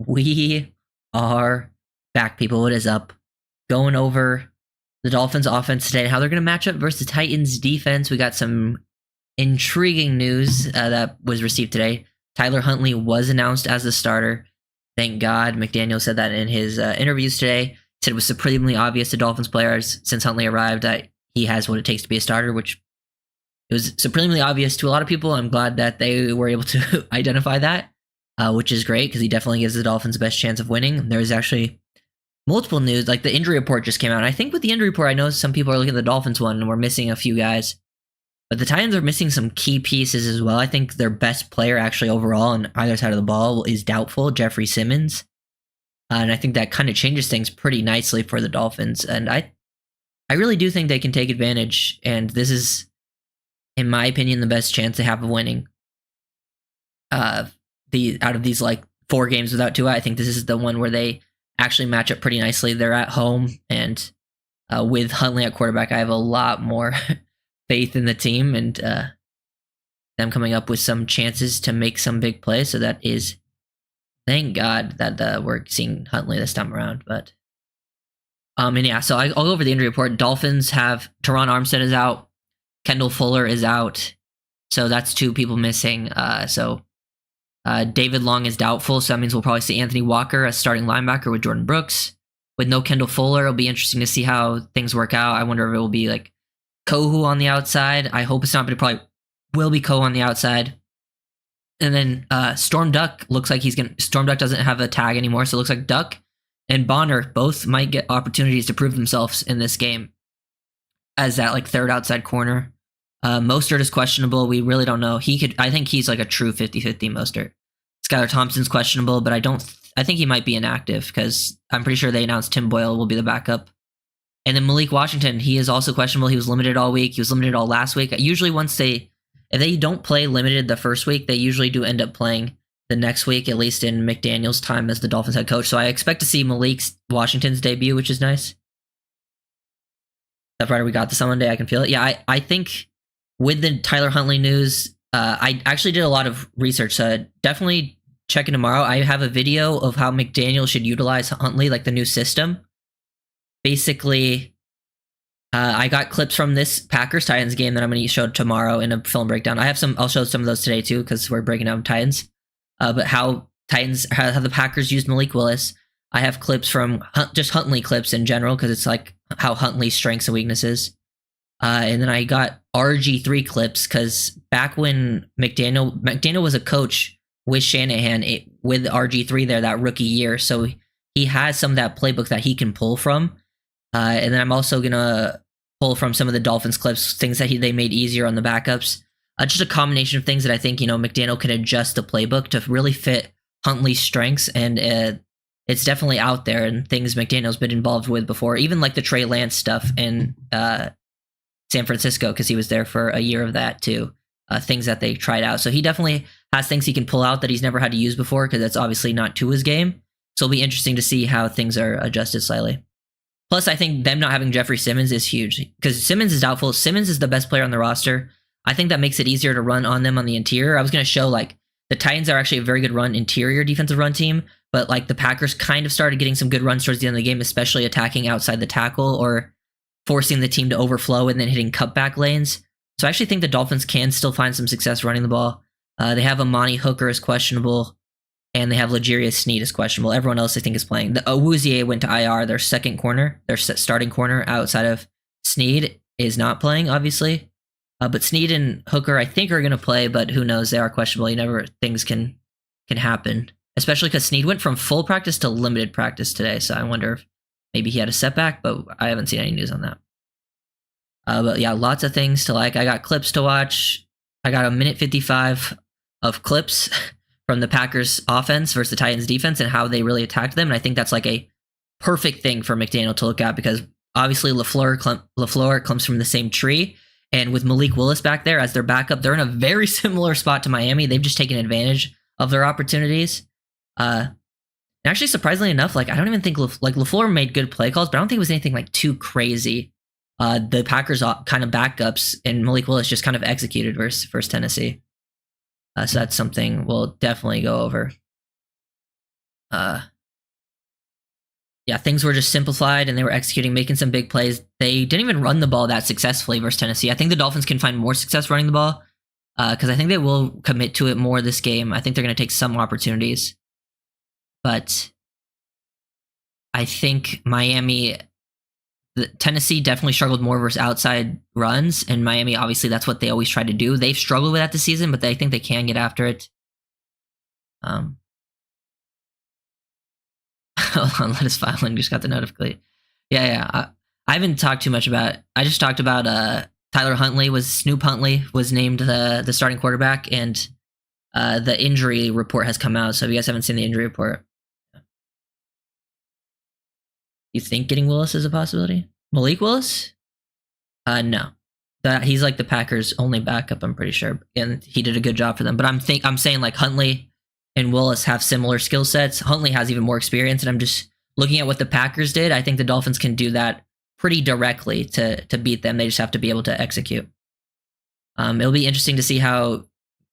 We are back, people. What is up? Going over the Dolphins offense today and how they're going to match up versus the Titans defense. We got some intriguing news that was received today. Tyler Huntley was announced as the starter. Thank God. McDaniel said that in his interviews today. He said it was supremely obvious to Dolphins players since Huntley arrived that he has what it takes to be a starter, which it was supremely obvious to a lot of people. I'm glad that they were able to identify that. Which is great because he definitely gives the Dolphins the best chance of winning. There's actually multiple news, like the injury report just came out. And I think with the injury report, I know some people are looking at the Dolphins one and we're missing a few guys. But the Titans are missing some key pieces as well. I think their best player actually overall on either side of the ball is doubtful, Jeffrey Simmons. And I think that kind of changes things pretty nicely for the Dolphins. And I really do think they can take advantage. And this is, in my opinion, the best chance they have of winning. Out of these like 4 games without Tua, I think this is the one where they actually match up pretty nicely. They're at home, and with Huntley at quarterback, I have a lot more faith in the team and them coming up with some chances to make some big plays. So that is, thank God that we're seeing Huntley this time around. But and yeah, so I'll go over the injury report. Dolphins have Teron Armstead is out, Kendall Fuller is out, so that's 2 people missing. David Long is doubtful, so that means we'll probably see Anthony Walker as starting linebacker with Jordan Brooks. With no Kendall Fuller, it'll be interesting to see how things work out. I wonder if it will be like Kohu on the outside. I hope it's not, but it probably will be Kohu on the outside. And then Storm Duck looks like Storm Duck doesn't have a tag anymore, so it looks like Duck and Bonner both might get opportunities to prove themselves in this game as that like third outside corner. Mostert is questionable. We really don't know. I think he's like a true 50-50 Mostert. Skylar Thompson's questionable, but I think he might be inactive because I'm pretty sure they announced Tim Boyle will be the backup. And then Malik Washington, he is also questionable. He was limited all week. He was limited all last week. Usually if they don't play limited the first week, they usually do end up playing the next week, at least in McDaniel's time as the Dolphins head coach. So I expect to see Malik Washington's debut, which is nice. That's right, we got this on Monday. I can feel it. Yeah, I think with the Tyler Huntley news, I actually did a lot of research. Definitely check in tomorrow. I have a video of how McDaniel should utilize Huntley, like the new system. Basically, I got clips from this Packers-Titans game that I'm going to show tomorrow in a film breakdown. I'll show some of those today too because we're breaking down Titans. But how the Packers used Malik Willis. I have clips from just Huntley clips in general because it's like how Huntley's strengths and weaknesses. And then I got RG3 clips because back when McDaniel was a coach with Shanahan with RG3 there that rookie year, so he has some of that playbook that he can pull from. And then I'm also gonna pull from some of the Dolphins clips, things that they made easier on the backups. Just a combination of things that I think McDaniel can adjust the playbook to really fit Huntley's strengths, and it's definitely out there and things McDaniel's been involved with before, even like the Trey Lance stuff in San Francisco because he was there for a year of that too. Things that they tried out. So he definitely has things he can pull out that he's never had to use before because that's obviously not to his game. So it'll be interesting to see how things are adjusted slightly. Plus, I think them not having Jeffrey Simmons is huge because Simmons is doubtful. Simmons is the best player on the roster. I think that makes it easier to run on them on the interior. I was going to show like the Titans are actually a very good interior defensive run team, but like the Packers kind of started getting some good runs towards the end of the game, especially attacking outside the tackle or forcing the team to overflow and then hitting cutback lanes. So I actually think the Dolphins can still find some success running the ball. They have Amani Hooker is questionable, and they have L'Jarius Sneed is questionable. Everyone else I think is playing. The Awuzie went to IR, their second corner, their starting corner outside of Sneed is not playing, obviously. But Sneed and Hooker I think are going to play, but who knows? They are questionable. Things can happen, especially because Sneed went from full practice to limited practice today. So I wonder if maybe he had a setback, but I haven't seen any news on that. But yeah, lots of things to like. I got clips to watch. I got a minute 55 of clips from the Packers offense versus the Titans defense and how they really attacked them. And I think that's like a perfect thing for McDaniel to look at because obviously LaFleur comes from the same tree. And with Malik Willis back there as their backup, they're in a very similar spot to Miami. They've just taken advantage of their opportunities. And actually, surprisingly enough, like I don't even think LaFleur made good play calls, but I don't think it was anything like too crazy. The Packers kind of backups and Malik Willis just kind of executed versus Tennessee. So that's something we'll definitely go over. Yeah, things were just simplified and they were executing, making some big plays. They didn't even run the ball that successfully versus Tennessee. I think the Dolphins can find more success running the ball because I think they will commit to it more this game. I think they're going to take some opportunities. But I think Tennessee definitely struggled more versus outside runs, and Miami, obviously, that's what they always try to do. They've struggled with that this season, but I think they can get after it. Hold on, let us file and just got the notification. Yeah. I haven't talked too much about. I just talked about Snoop Huntley was named the starting quarterback, and the injury report has come out. So if you guys haven't seen the injury report, you think getting Willis is a possibility? Malik Willis? No. He's like the Packers' only backup, I'm pretty sure, and he did a good job for them. But I'm saying like Huntley and Willis have similar skill sets. Huntley has even more experience, and I'm just looking at what the Packers did. I think the Dolphins can do that pretty directly to beat them. They just have to be able to execute. It'll be interesting to see how.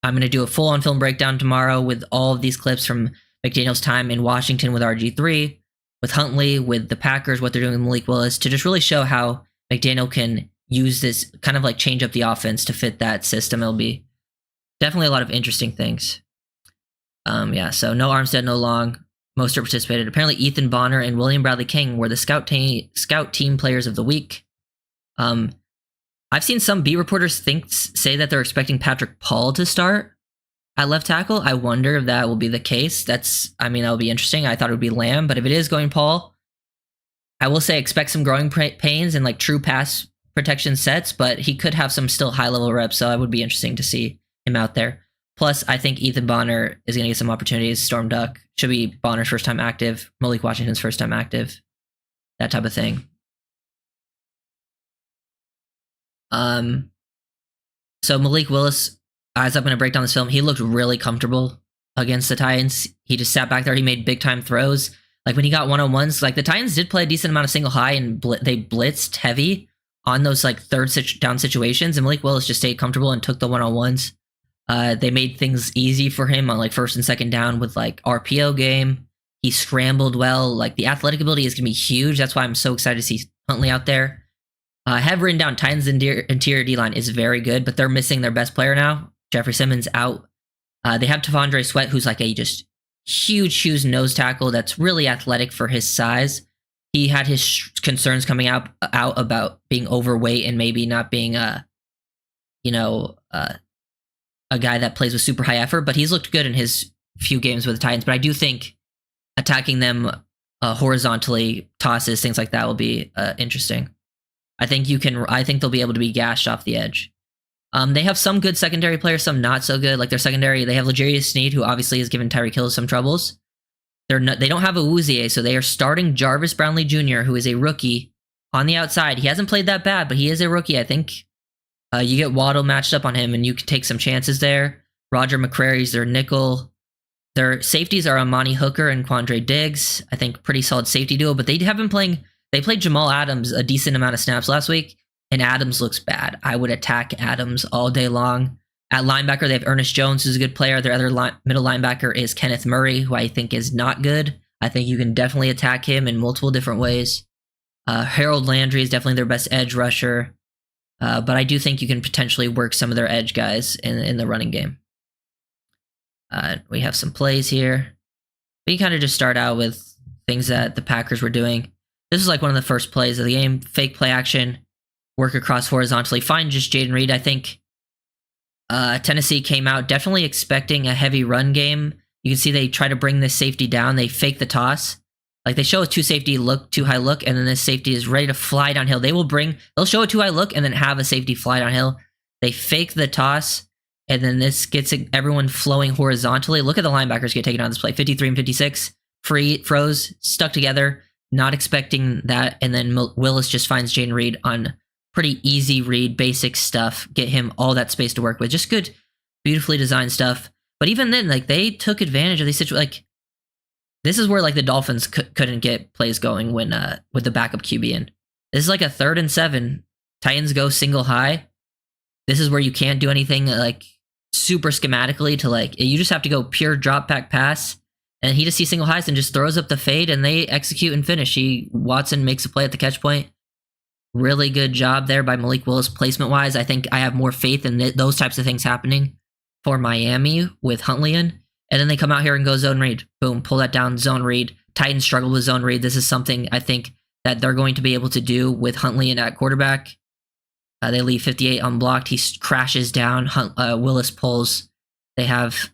I'm going to do a full-on film breakdown tomorrow with all of these clips from McDaniel's time in Washington with RG3, with Huntley, with the Packers, what they're doing with Malik Willis, to just really show how McDaniel can use this kind of like change up the offense to fit that system. It'll be definitely a lot of interesting things. Yeah, so no Armstead, no Long. Most are participated. Apparently, Ethan Bonner and William Bradley King were the scout team players of the week. I've seen some beat reporters say that they're expecting Patrick Paul to start at left tackle. I wonder if that will be the case. That'll be interesting. I thought it would be Lamb, but if it is going Paul, I will say expect some growing pains and like true pass protection sets, but he could have some still high level reps, so it would be interesting to see him out there. Plus, I think Ethan Bonner is going to get some opportunities. Storm Duck should be Bonner's first time active. Malik Washington's first time active. That type of thing. So Malik Willis, as I'm going to break down this film, he looked really comfortable against the Titans. He just sat back there. He made big time throws. Like when he got one-on-ones, like the Titans did play a decent amount of single high and they blitzed heavy on those like third down situations. And Malik Willis just stayed comfortable and took the one-on-ones. They made things easy for him on like first and second down with like RPO game. He scrambled well. Like the athletic ability is going to be huge. That's why I'm so excited to see Huntley out there. I have written down Titans' interior D-line is very good, but they're missing their best player now. Jeffrey Simmons out. They have Tavondre Sweat, who's like a just huge nose tackle that's really athletic for his size. He had his concerns coming out about being overweight and maybe not being a guy that plays with super high effort, but he's looked good in his few games with the Titans. But I do think attacking them horizontally, tosses, things like that will be interesting. I think they'll be able to be gashed off the edge. They have some good secondary players, some not so good. Like their secondary, they have L'Jarius Sneed, who obviously has given Tyreek Hill some troubles. They don't have a Awuzie, so they are starting Jarvis Brownlee Jr., who is a rookie on the outside. He hasn't played that bad, but he is a rookie. I think you get Waddle matched up on him, and you can take some chances there. Roger McCrary's their nickel. Their safeties are Amani Hooker and Quandre Diggs. I think pretty solid safety duo, but they have been playing. They played Jamal Adams a decent amount of snaps last week, and Adams looks bad. I would attack Adams all day long. At linebacker, they have Ernest Jones, who's a good player. Their other middle linebacker is Kenneth Murray, who I think is not good. I think you can definitely attack him in multiple different ways. Harold Landry is definitely their best edge rusher, but I do think you can potentially work some of their edge guys in the running game. We have some plays here. We kind of just start out with things that the Packers were doing. This is like one of the first plays of the game. Fake play action, work across horizontally. Find just Jaden Reed. I think Tennessee came out definitely expecting a heavy run game. You can see they try to bring this safety down. They fake the toss. Like they show a two high look, and then this safety is ready to fly downhill. They'll show a two high look and then have a safety fly downhill. They fake the toss, and then this gets everyone flowing horizontally. Look at the linebackers get taken on this play. 53 and 56. Froze, stuck together. Not expecting that, and then Willis just finds Jaden Reed on pretty easy read, basic stuff, get him all that space to work with. Just good, beautifully designed stuff. But even then, like they took advantage of these situations. Like this is where like the Dolphins couldn't get plays going when with the backup QB in. This is like a 3rd and 7. Titans go single high. This is where you can't do anything like super schematically to like. You just have to go pure drop back pass. And he just sees single highs and just throws up the fade, and they execute and finish. Watson makes a play at the catch point. Really good job there by Malik Willis placement-wise. I think I have more faith in those types of things happening for Miami with Huntley in. And then they come out here and go zone read. Boom, pull that down, zone read. Titans struggle with zone read. This is something I think that they're going to be able to do with Huntley in at quarterback. They leave 58 unblocked. He crashes down. Willis pulls. They have,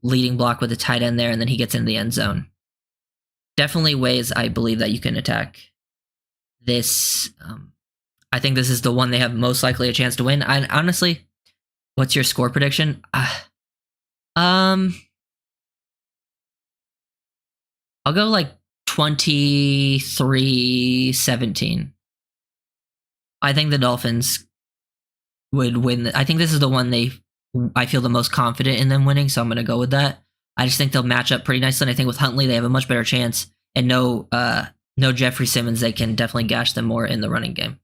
leading block with the tight end there, and then he gets into the end zone. Definitely ways I believe that you can attack this. I think this is the one they have most likely a chance to win. Honestly, what's your score prediction? I'll go like 23-17. I think the Dolphins would win. I think this is the one I feel the most confident in them winning, so I'm going to go with that. I just think they'll match up pretty nicely, and I think with Huntley, they have a much better chance. And no Jeffrey Simmons, they can definitely gash them more in the running game.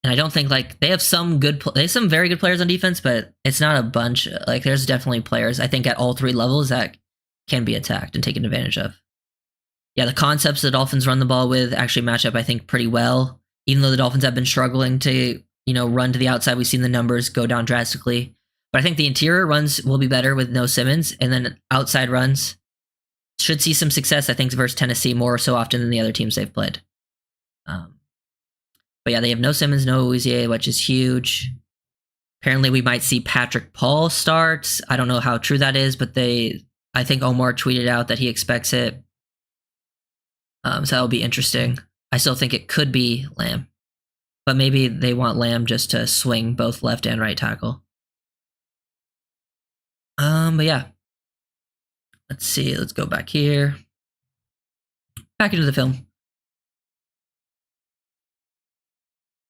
And I don't think they have some very good players on defense, but it's not a bunch. There's definitely players I think at all three levels that can be attacked and taken advantage of. Yeah, the concepts the Dolphins run the ball with actually match up, I think, pretty well. Even though the Dolphins have been struggling to, run to the outside, we've seen the numbers go down drastically. But I think the interior runs will be better with no Simmons, and then outside runs should see some success, I think, versus Tennessee more so often than the other teams they've played. But yeah, they have no Simmons, no Uzier, which is huge. Apparently, we might see Patrick Paul start. I don't know how true that is, but I think Omar tweeted out that he expects it. So that'll be interesting. I still think it could be Lamb, but maybe they want Lamb just to swing both left and right tackle. But yeah, let's see. Let's go back here, back into the film.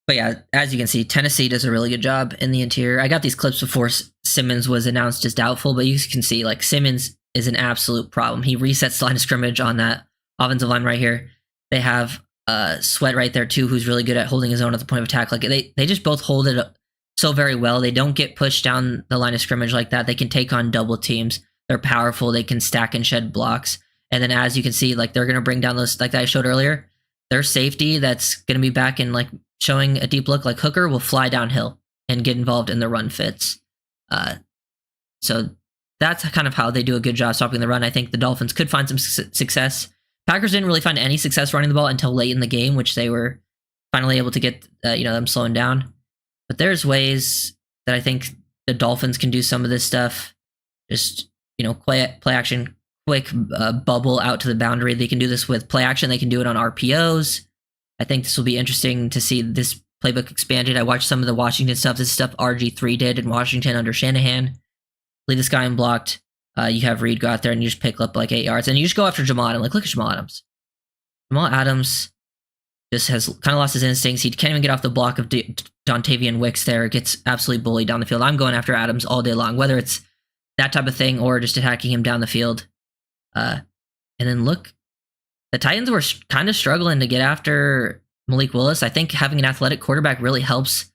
But yeah, as you can see, Tennessee does a really good job in the interior. I got these clips before Simmons was announced as doubtful, but you can see Simmons is an absolute problem. He resets the line of scrimmage on that offensive line right here. They have Sweat right there too, who's really good at holding his own at the point of attack. They just both hold it so very well. They don't get pushed down the line of scrimmage like that. They can take on double teams. They're powerful. They can stack and shed blocks. And then as you can see, they're going to bring down those, that I showed earlier. Their safety that's going to be back in showing a deep look like Hooker will fly downhill and get involved in the run fits. So that's kind of how they do a good job stopping the run. I think the Dolphins could find some success. Packers didn't really find any success running the ball until late in the game, which they were finally able to get them slowing down. But there's ways that I think the Dolphins can do some of this stuff. Just play action, quick bubble out to the boundary. They can do this with play action. They can do it on RPOs. I think this will be interesting to see this playbook expanded. I watched some of the Washington stuff. This is stuff RG3 did in Washington under Shanahan. Leave this guy unblocked. You have Reed go out there and you just pick up 8 yards. And you just go after Jamal Adams. Look at Jamal Adams. Jamal Adams just has kind of lost his instincts. He can't even get off the block of Dontavian Wicks there. Gets absolutely bullied down the field. I'm going after Adams all day long, whether it's that type of thing or just attacking him down the field. And then look, the Titans were kind of struggling to get after Malik Willis. I think having an athletic quarterback really helps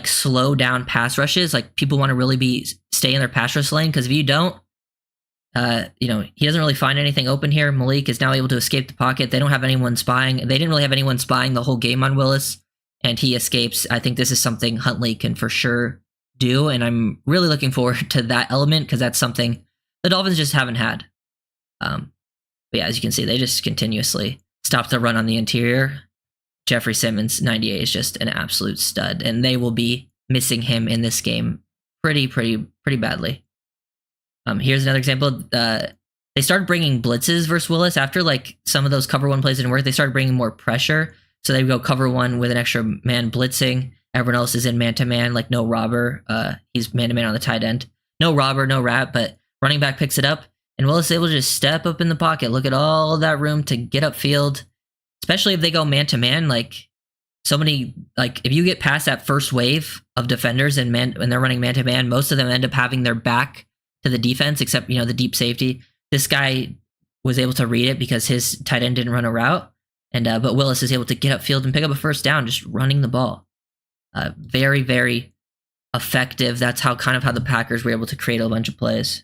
slow down pass rushes. People want to really stay in their pass rush lane, because if you don't, he doesn't really find anything open here. Malik is now able to escape the pocket. They don't have anyone spying. They didn't really have anyone spying the whole game on Willis, and he escapes. I think this is something Huntley can for sure do, and I'm really looking forward to that element, because that's something the Dolphins just haven't had. But yeah, as you can see, they just continuously stop the run on the interior. Jeffrey Simmons, 98, is just an absolute stud, and they will be missing him in this game pretty badly. Here's another example. They started bringing blitzes versus Willis after some of those cover one plays didn't work. They started bringing more pressure, so they would go cover one with an extra man blitzing. Everyone else is in man to man, no robber. He's man to man on the tight end. No robber, no wrap, but running back picks it up, and Willis is able to just step up in the pocket. Look at all that room to get upfield, especially if they go man to man. If you get past that first wave of defenders and when they're running man to man, most of them end up having their back to the defense, except the deep safety. This guy was able to read it because his tight end didn't run a route, and but Willis is able to get upfield and pick up a first down just running the ball. Very, very effective. That's how the Packers were able to create a bunch of plays.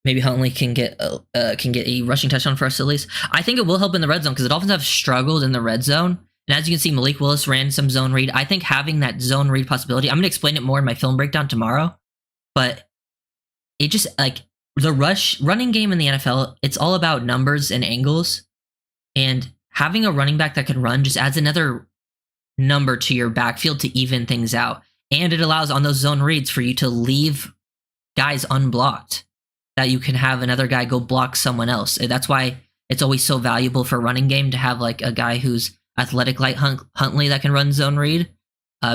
maybe Huntley can get a rushing touchdown for us at least. I think it will help in the red zone because the Dolphins have struggled in the red zone. And as you can see, Malik Willis ran some zone read. I think having that zone read possibility, I'm going to explain it more in my film breakdown tomorrow, but it just, like, the running game in the NFL, it's all about numbers and angles. And having a running back that can run just adds another number to your backfield to even things out. And it allows on those zone reads for you to leave guys unblocked, that you can have another guy go block someone else. That's why it's always so valuable for running game to have like a guy who's athletic like Huntley that can run zone read,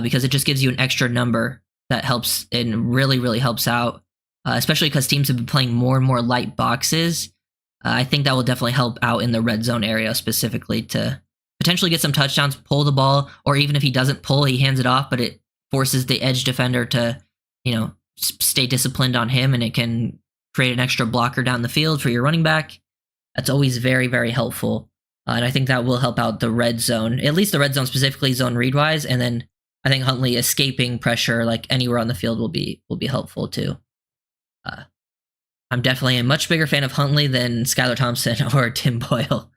because it just gives you an extra number that helps and really, really helps out, especially because teams have been playing more and more light boxes. I think that will definitely help out in the red zone area specifically to potentially get some touchdowns, pull the ball, or even if he doesn't pull, he hands it off, but it forces the edge defender to, stay disciplined on him, and it can create an extra blocker down the field for your running back. That's always very, very helpful. And I think that will help out the red zone, at least the red zone specifically, zone read-wise. And then I think Huntley escaping pressure like anywhere on the field will be helpful too. I'm definitely a much bigger fan of Huntley than Skylar Thompson or Tim Boyle,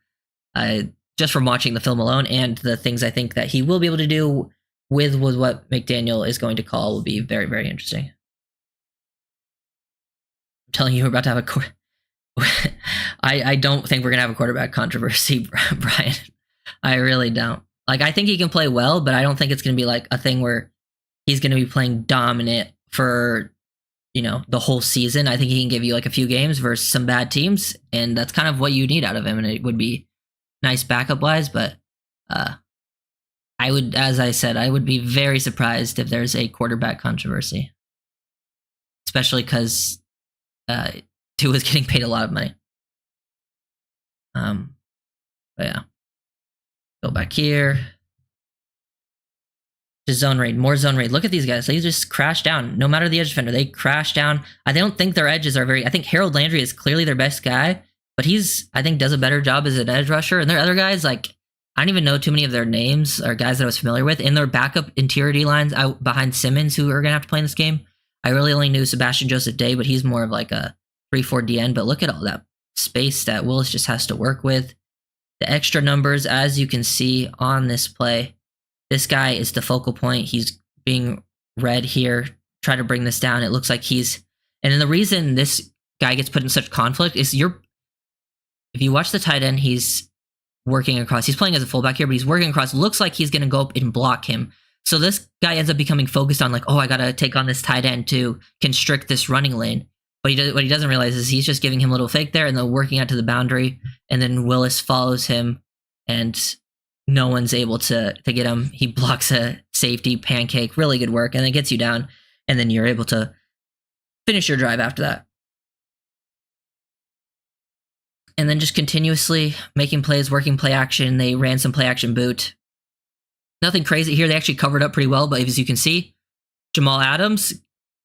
just from watching the film alone, and the things I think that he will be able to do with what McDaniel is going to call will be very, very interesting. I'm telling you, we're about to have I don't think we're going to have a quarterback controversy, Brian. I really don't. Like, I think he can play well, but I don't think it's going to be like a thing where he's going to be playing dominant for, the whole season. I think he can give you like a few games versus some bad teams, and that's kind of what you need out of him, and it would be nice backup-wise, but I would, as I said, I would be very surprised if there's a quarterback controversy, especially because Tua is getting paid a lot of money. But yeah. Go back here. Just zone raid, more zone raid. Look at these guys. They just crash down. No matter the edge defender, they crash down. I don't think their edges are I think Harold Landry is clearly their best guy, but I think does a better job as an edge rusher. And their other guys, like, I don't even know too many of their names or guys that I was familiar with. In their backup interior D lines out behind Simmons, who are going to have to play in this game, I really only knew Sebastian Joseph Day, but he's more of like a 3-4 DN. But look at all that space that Willis just has to work with. The extra numbers, as you can see on this play, this guy is the focal point. He's being read here. Try to bring this down. It looks like and then the reason this guy gets put in such conflict is if you watch the tight end, he's working across. He's playing as a fullback here, but he's working across. Looks like he's going to go up and block him. So this guy ends up becoming focused on like, oh, I got to take on this tight end to constrict this running lane. But what he doesn't realize is he's just giving him a little fake there and then working out to the boundary. And then Willis follows him and no one's able to get him. He blocks a safety pancake. Really good work. And it gets you down. And then you're able to finish your drive after that. And then just continuously making plays, working play action. They ran some play action boot. Nothing crazy here. They actually covered up pretty well. But as you can see, Jamal Adams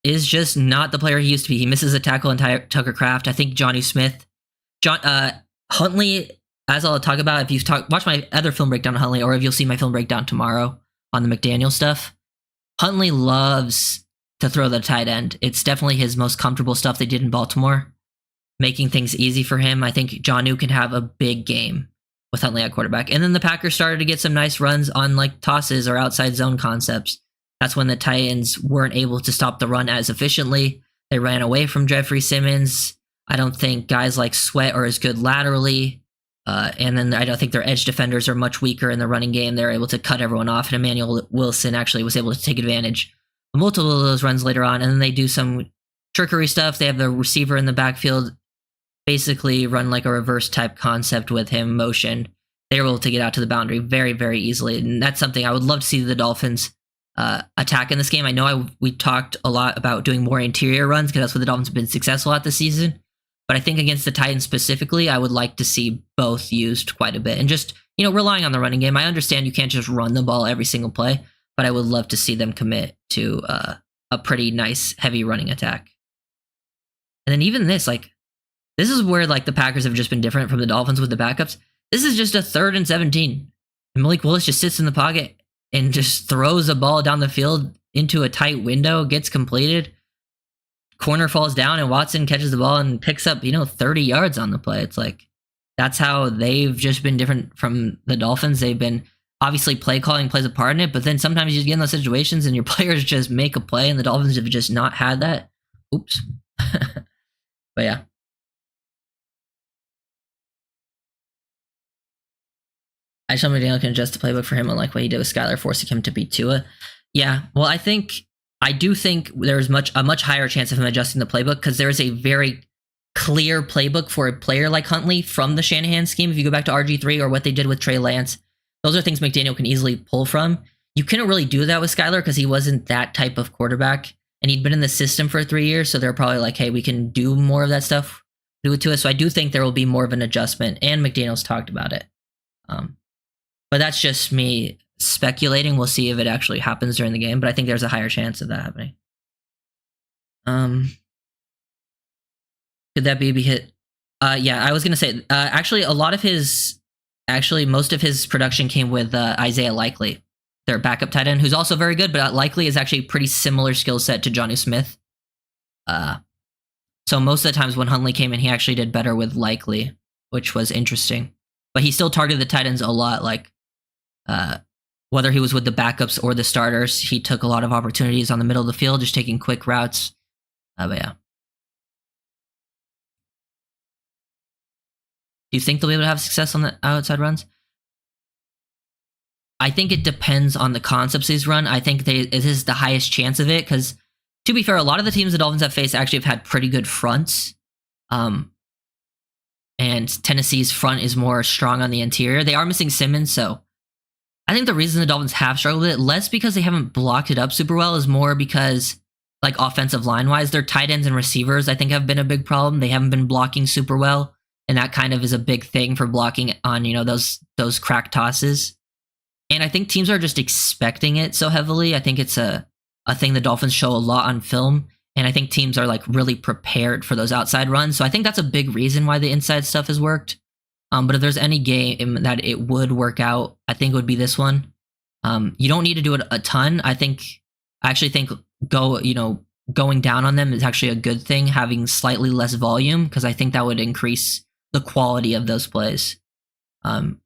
is just not the player he used to be. He misses a tackle on Tucker Kraft. I think Johnny Smith. Huntley, as I'll talk about, if you've watch my other film breakdown on Huntley, or if you'll see my film breakdown tomorrow on the McDaniel stuff, Huntley loves to throw the tight end. It's definitely his most comfortable stuff they did in Baltimore, making things easy for him. I think Jonnu can have a big game with Huntley at quarterback. And then the Packers started to get some nice runs on like tosses or outside zone concepts. That's when the Titans weren't able to stop the run as efficiently. They ran away from Jeffrey Simmons. I don't think guys like Sweat are as good laterally. And then I don't think their edge defenders are much weaker in the running game. They're able to cut everyone off. And Emmanuel Wilson actually was able to take advantage of multiple of those runs later on. And then they do some trickery stuff. They have the receiver in the backfield basically run like a reverse type concept with him motion. They were able to get out to the boundary very, very easily. And that's something I would love to see the Dolphins attack in this game. I know we talked a lot about doing more interior runs because that's what the Dolphins have been successful at this season. But I think against the Titans specifically, I would like to see both used quite a bit. And just, relying on the running game. I understand you can't just run the ball every single play, but I would love to see them commit to a pretty nice, heavy running attack. And then even this is where the Packers have just been different from the Dolphins with the backups. This is just a 3rd and 17. And Malik Willis just sits in the pocket and just throws a ball down the field into a tight window, gets completed. corner falls down and Watson catches the ball and picks up, 30 yards on the play. It's like, that's how they've just been different from the Dolphins. They've been, obviously play calling plays a part in it, but then sometimes you get in those situations and your players just make a play, and the Dolphins have just not had that. Oops. But yeah. I just hope McDaniel can adjust the playbook for him, unlike what he did with Skylar, forcing him to beat Tua. Yeah, well, I do think there's a much higher chance of him adjusting the playbook, because there is a very clear playbook for a player like Huntley from the Shanahan scheme. If you go back to RG3 or what they did with Trey Lance, those are things McDaniel can easily pull from. You couldn't really do that with Skylar because he wasn't that type of quarterback, and he'd been in the system for 3 years, so they're probably like, hey, we can do more of that stuff, do it to us. So I do think there will be more of an adjustment, and McDaniel's talked about it. But that's just me speculating. We'll see if it actually happens during the game, but I think there's a higher chance of that happening. Could that be hit? Yeah, I was going to say, actually, most of his production came with Isaiah Likely, their backup tight end, who's also very good, but Likely is actually a pretty similar skill set to Jonnu Smith. So most of the times when Huntley came in, he actually did better with Likely, which was interesting. But he still targeted the tight ends a lot, like whether he was with the backups or the starters, he took a lot of opportunities on the middle of the field, just taking quick routes. But yeah. Do you think they'll be able to have success on the outside runs? I think it depends on the concepts he's run. I think it is the highest chance of it, because, to be fair, a lot of the teams the Dolphins have faced actually have had pretty good fronts. And Tennessee's front is more strong on the interior. They are missing Simmons, so I think the reason the Dolphins have struggled with it, less because they haven't blocked it up super well, is more because, like, offensive line-wise, their tight ends and receivers, I think, have been a big problem. They haven't been blocking super well, and that kind of is a big thing for blocking on, those crack tosses. And I think teams are just expecting it so heavily. I think it's a thing the Dolphins show a lot on film, and I think teams are, like, really prepared for those outside runs. So I think that's a big reason why the inside stuff has worked. But if there's any game that it would work out, I think it would be this one. You don't need to do it a ton. I actually think going down on them is actually a good thing, having slightly less volume, because I think that would increase the quality of those plays,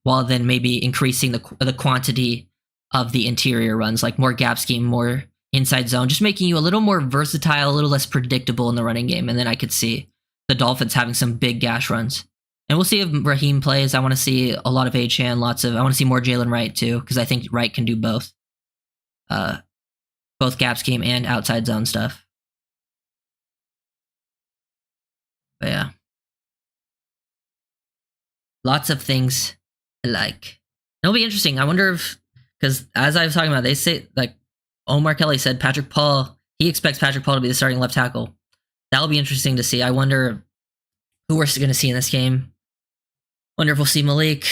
while then maybe increasing the quantity of the interior runs, like more gap scheme, more inside zone, just making you a little more versatile, a little less predictable in the running game. And then I could see the Dolphins having some big gash runs. And we'll see if Raheem plays. I want to see a lot of Achane, I want to see more Jalen Wright too, because I think Wright can do both gap scheme and outside zone stuff. But yeah, lots of things I like. It'll be interesting. I wonder if, because as I was talking about, they say, like, Omar Kelly said he expects Patrick Paul to be the starting left tackle. That'll be interesting to see. I wonder who we're going to see in this game. Wonder if we'll see Malik.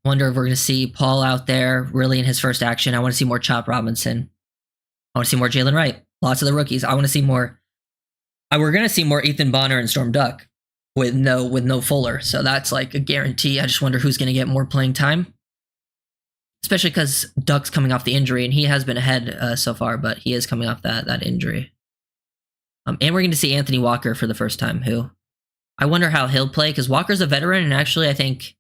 Wonder if we're going to see Paul out there really in his first action. I want to see more Chop Robinson. I want to see more Jalen Wright. Lots of the rookies. I want to see more. We're going to see more Ethan Bonner and Storm Duck with no Fuller. So that's like a guarantee. I just wonder who's going to get more playing time. Especially because Duck's coming off the injury, and he has been ahead so far, but he is coming off that injury. And we're going to see Anthony Walker for the first time, who I wonder how he'll play, because Walker's a veteran and actually I think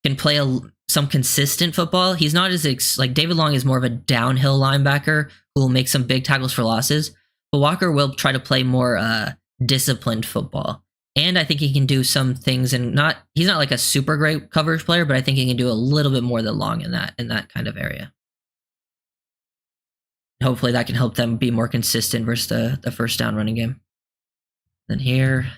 can play some consistent football. He's not as like David Long is more of a downhill linebacker who will make some big tackles for losses, but Walker will try to play more disciplined football. And I think he can do some things, and he's not like a super great coverage player, but I think he can do a little bit more than Long in that kind of area. Hopefully that can help them be more consistent versus the first down running game. Then here,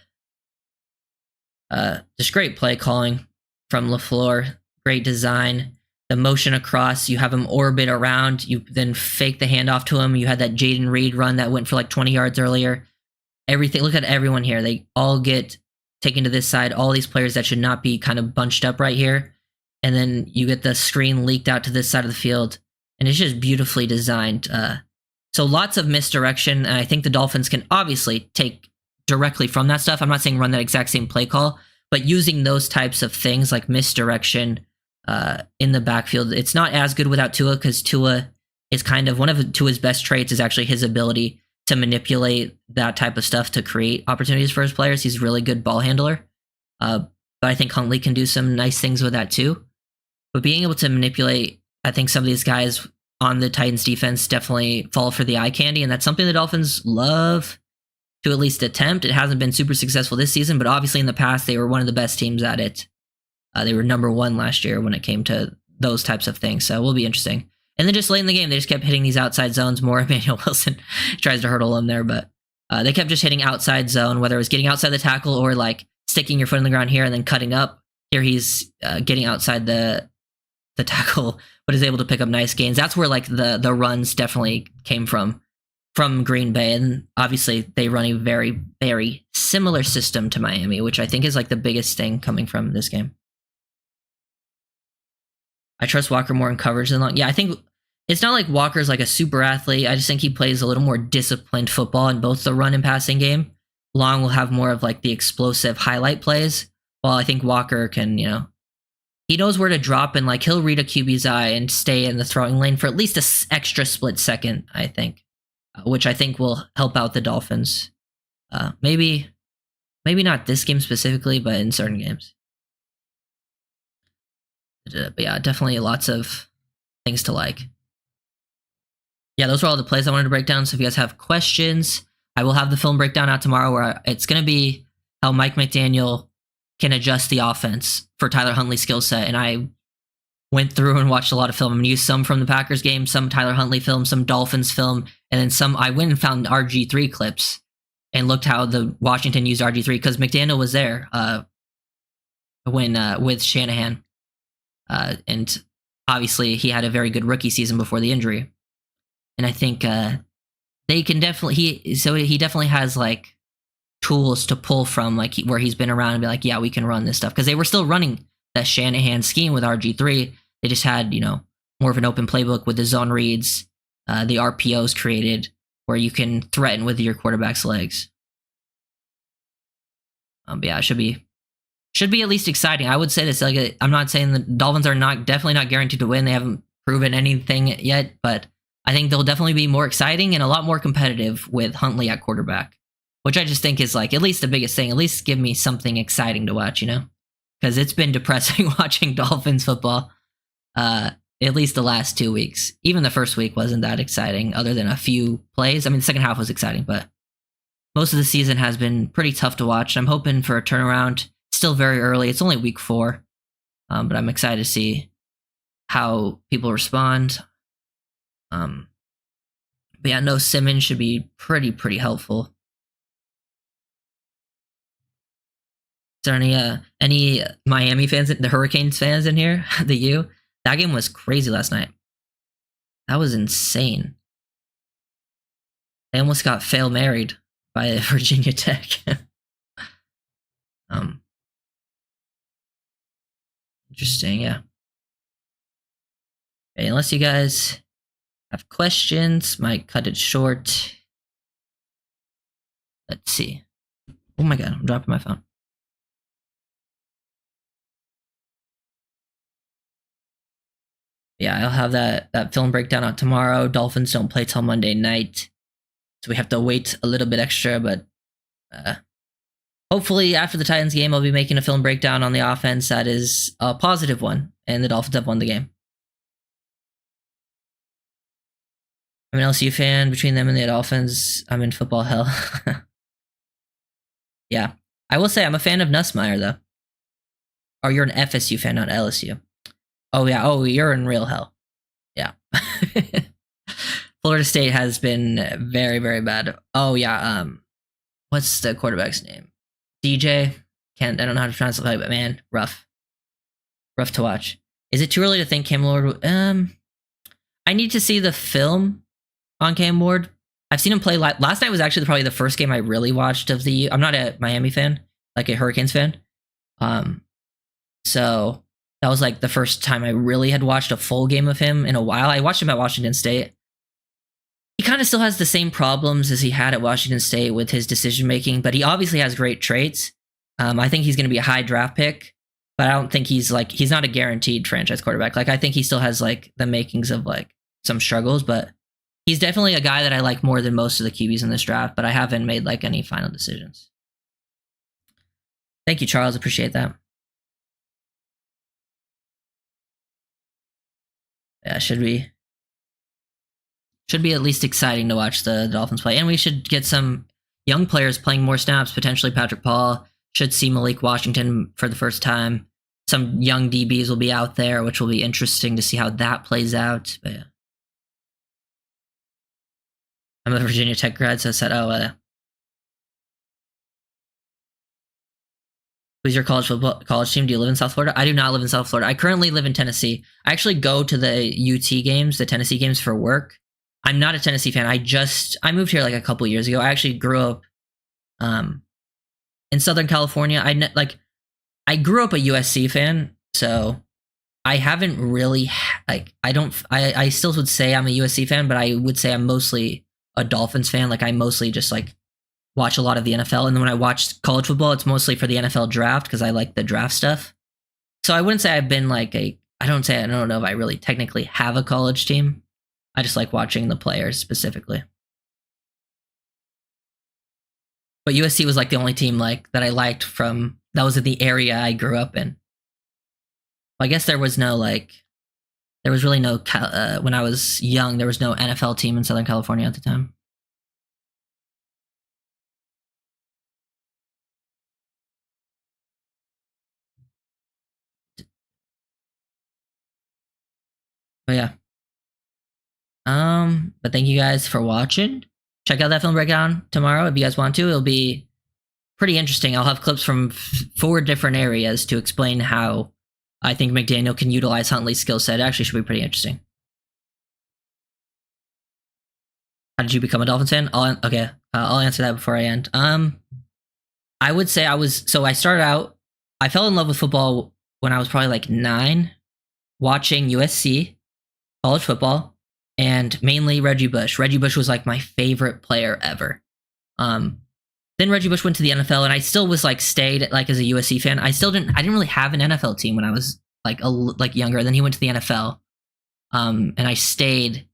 just great play calling from LaFleur. Great design. The motion across, you have him orbit around, you then fake the handoff to him. You had that Jaden Reed run that went for like 20 yards earlier. Everything, look at everyone here. They all get taken to this side. All these players that should not be kind of bunched up right here. And then you get the screen leaked out to this side of the field. And it's just beautifully designed. So lots of misdirection. And I think the Dolphins can obviously take directly from that stuff. I'm not saying run that exact same play call, but using those types of things like misdirection in the backfield. It's not as good without Tua, because Tua is kind of one of Tua's best traits is actually his ability to manipulate that type of stuff to create opportunities for his players. He's a really good ball handler. But I think Huntley can do some nice things with that too. But being able to manipulate, I think some of these guys on the Titans defense definitely fall for the eye candy, and that's something the Dolphins love to at least attempt. It hasn't been super successful this season, but obviously in the past they were one of the best teams at it. They were number 1 last year when it came to those types of things, so it will be interesting. And then just late in the game, they just kept hitting these outside zones more. Emmanuel Wilson tries to hurdle him there, but they kept just hitting outside zone, whether it was getting outside the tackle or like sticking your foot in the ground here and then cutting up. Here he's getting outside the tackle, but is able to pick up nice gains. That's where like the runs definitely came from Green Bay, and obviously they run a very, very similar system to Miami, which I think is like the biggest thing coming from this game. I trust Walker more in coverage than Long. Yeah, I think it's not like Walker's like a super athlete. I just think he plays a little more disciplined football in both the run and passing game. Long will have more of like the explosive highlight plays, while I think Walker can, he knows where to drop, and like he'll read a QB's eye and stay in the throwing lane for at least an extra split second, I think, which I think will help out the Dolphins. Maybe not this game specifically, but in certain games. But yeah, definitely lots of things to like. Yeah, those were all the plays I wanted to break down. So if you guys have questions, I will have the film breakdown out tomorrow, where it's going to be how Mike McDaniel can adjust the offense for Tyler Huntley's skill set. And I went through and watched a lot of film. I'm going to use some from the Packers game, some Tyler Huntley film, some Dolphins film, and then some. I went and found RG3 clips and looked how the Washington used RG3, because McDaniel was there when with Shanahan. And obviously he had a very good rookie season before the injury. And I think they can definitely, he definitely has like tools to pull from, like where he's been around and be like, yeah, we can run this stuff. Because they were still running that Shanahan scheme with RG3. They just had, more of an open playbook with the zone reads, the RPOs created where you can threaten with your quarterback's legs. But yeah, it should be at least exciting. I would say this, like, I'm not saying the Dolphins are definitely not guaranteed to win. They haven't proven anything yet, but I think they'll definitely be more exciting and a lot more competitive with Huntley at quarterback, which I just think is like at least the biggest thing. At least give me something exciting to watch, because it's been depressing watching Dolphins football. At least the last 2 weeks. Even the first week wasn't that exciting, other than a few plays. I mean, the second half was exciting, but most of the season has been pretty tough to watch. I'm hoping for a turnaround. Still very early. It's only week 4, but I'm excited to see how people respond. But yeah, no Simmons should be pretty helpful. Is there any Miami fans, the Hurricanes fans in here? The U? That game was crazy last night. That was insane. They almost got fail married by Virginia Tech. Interesting, yeah. Okay, unless you guys have questions, might cut it short. Let's see. Oh my god, I'm dropping my phone. Yeah, I'll have that film breakdown out tomorrow. Dolphins don't play till Monday night, so we have to wait a little bit extra, but hopefully after the Titans game, I'll be making a film breakdown on the offense that is a positive one, and the Dolphins have won the game. I'm an LSU fan. Between them and the Dolphins, I'm in football hell. Yeah. I will say I'm a fan of Nussmeier, though. Oh, you're an FSU fan, not LSU. Oh, yeah. Oh, you're in real hell. Yeah. Florida State has been very, very bad. Oh, yeah. What's the quarterback's name? DJ? I don't know how to pronounce it, but man, rough. Rough to watch. Is it too early to think Cam Ward? I need to see the film on Cam Ward. I've seen him play last night was actually probably the first game I really watched of the. I'm not a Miami fan, like a Hurricanes fan. So that was like the first time I really had watched a full game of him in a while. I watched him at Washington State. He kind of still has the same problems as he had at Washington State with his decision making, but he obviously has great traits. I think he's going to be a high draft pick, but I don't think he's not a guaranteed franchise quarterback. Like, I think he still has like the makings of like some struggles, but He's definitely a guy that I like more than most of the QBs in this draft, but I haven't made like any final decisions. Thank you, Charles. Appreciate that. Yeah, should be at least exciting to watch the Dolphins play, and we should get some young players playing more snaps. Potentially, Patrick Paul should see Malik Washington for the first time. Some young DBs will be out there, which will be interesting to see how that plays out. But yeah. I'm a Virginia Tech grad, so I said, who's your college team? Do you live in South Florida? I do not live in South Florida. I currently live in Tennessee. I actually go to the UT games, the Tennessee games for work. I'm not a Tennessee fan. I moved here like a couple years ago. I actually grew up in Southern California. I grew up a USC fan, so I haven't really I still would say I'm a USC fan, but I would say I'm mostly a Dolphins fan. Like I mostly just like watch a lot of the NFL, and then when I watch college football, it's mostly for the NFL draft because I like the draft stuff. So I wouldn't say I've been like I don't know if I really technically have a college team. I just like watching the players specifically. But USC was like the only team like that I liked from that was in the area I grew up in. Well, I guess there was really no when I was young, there was no NFL team in Southern California at the time. But yeah. But thank you guys for watching. Check out that film breakdown tomorrow if you guys want to. It'll be pretty interesting. I'll have clips from 4 different areas to explain how I think McDaniel can utilize Huntley's skill set. It actually should be pretty interesting. How did you become a Dolphins fan? I'll answer that before I end. I would say I started out, I fell in love with football when I was probably like 9, watching USC, college football, and mainly Reggie Bush. Reggie Bush was like my favorite player ever. Then Reggie Bush went to the NFL, and I still was like stayed like as a USC fan. I didn't really have an NFL team when I was like younger. Then he went to the NFL, and I stayed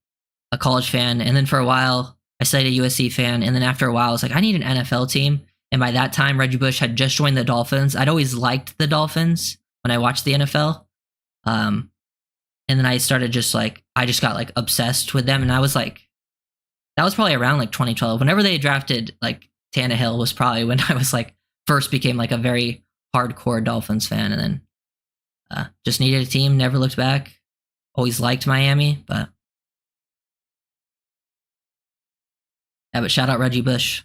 a college fan. And then for a while, I stayed a USC fan. And then after a while, I was like, I need an NFL team. And by that time, Reggie Bush had just joined the Dolphins. I'd always liked the Dolphins when I watched the NFL. And then I started I just got like obsessed with them. And I was like, that was probably around like 2012. Whenever they drafted like Tannehill was probably when I was like first became like a very hardcore Dolphins fan. And then just needed a team, never looked back. Always liked Miami, but yeah, but shout out Reggie Bush.